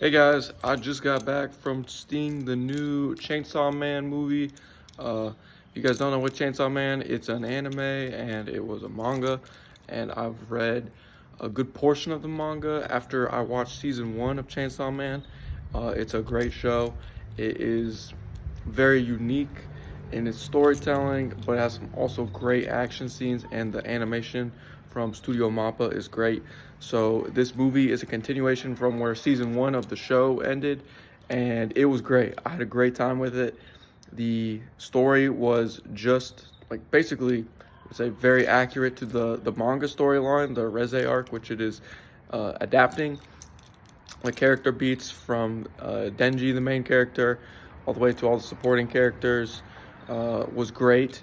Hey guys, I just got back from seeing the new Chainsaw Man movie. If you guys don't know what Chainsaw Man, it's an anime and it was a manga, and I've read a good portion of the manga after I watched season 1 of Chainsaw Man. It's a great show. It is very unique in its storytelling, but it has some also great action scenes, and the animation from Studio Mappa is great. So this movie is a continuation from where season 1 of the show ended, and it was great. I had a great time with it. The story was just like basically, it's a very accurate to the manga storyline, the Reze arc, which it is adapting. The character beats from Denji, the main character, all the way to all the supporting characters was great,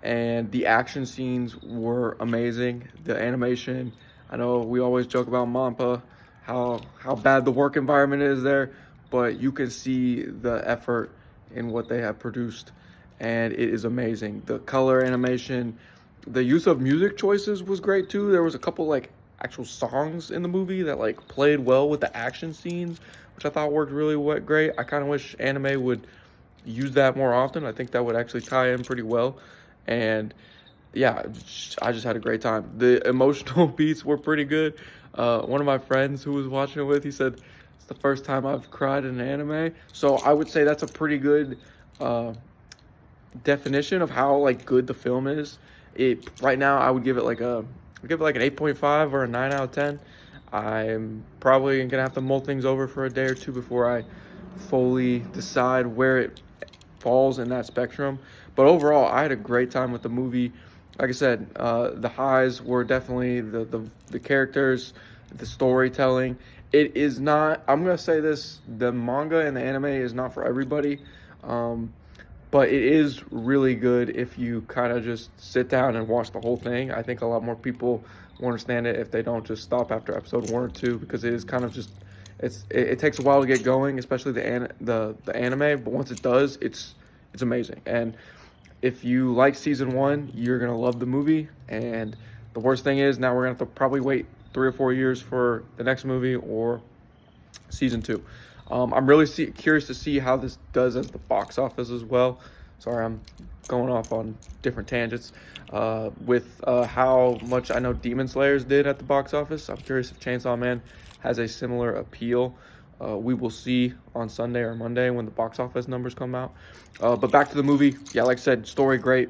and the action scenes were amazing. The animation, I know we always joke about Mampa, how bad the work environment is there, but you can see the effort in what they have produced, and it is amazing. The color animation, the use of music choices was great too. There was a couple like actual songs in the movie that like played well with the action scenes, which I thought worked really great. I kind of wish anime would use that more often. I think that would actually tie in pretty well. And yeah, I just had a great time. The emotional beats were pretty good. One of my friends who was watching it with, he said it's the first time I've cried in an anime. So I would say that's a pretty good definition of how like good the film is. It right now I would give it like an 8.5 or a 9 out of 10. I'm probably gonna have to mull things over for a day or two before I fully decide where it falls in that spectrum. But overall, I had a great time with the movie. Like I said, the highs were definitely the characters, the storytelling. It is not, I'm gonna say this, the manga and the anime is not for everybody. But it is really good if you kind of just sit down and watch the whole thing. I think a lot more people will understand it if they don't just stop after episode 1 or 2, because it is kind of just, it takes a while to get going, especially the anime. But once it does, it's amazing. And if you like season 1, you're gonna love the movie. And the worst thing is now we're gonna have to probably wait 3 or 4 years for the next movie or season 2. I'm really curious to see how this does at the box office as well. Sorry, I'm going off on different tangents. With how much I know Demon Slayers did at the box office, I'm curious if Chainsaw Man has a similar appeal. We will see on Sunday or Monday when the box office numbers come out. But back to the movie. Yeah, like I said, story great,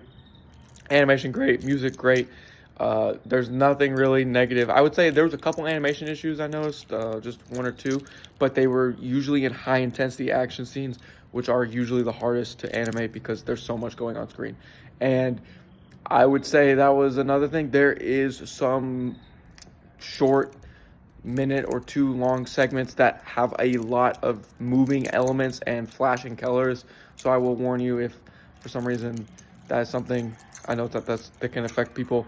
animation great, music great. There's nothing really negative. I would say there was a couple animation issues I noticed, just 1 or 2, but they were usually in high intensity action scenes, which are usually the hardest to animate because there's so much going on screen. And I would say that was another thing. There is some short minute or 2 long segments that have a lot of moving elements and flashing colors. So I will warn you if for some reason that is something, I know that can affect people.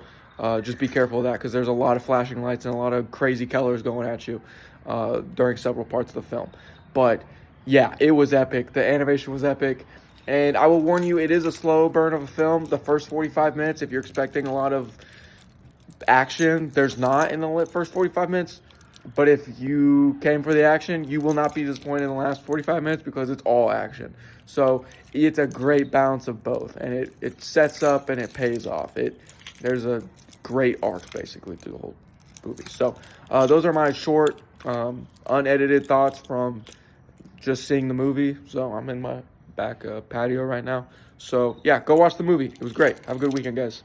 Just be careful of that, because there's a lot of flashing lights and a lot of crazy colors going at you during several parts of the film. But yeah, it was epic. The animation was epic. And I will warn you, it is a slow burn of a film. The first 45 minutes, if you're expecting a lot of action, there's not in the first 45 minutes. But if you came for the action, you will not be disappointed in the last 45 minutes, because it's all action. So it's a great balance of both, and it sets up and it pays off. There's a great arc basically through the whole movie. So those are my short, unedited thoughts from just seeing the movie. So I'm in my back patio right now. So yeah, go watch the movie. It was great. Have a good weekend, guys.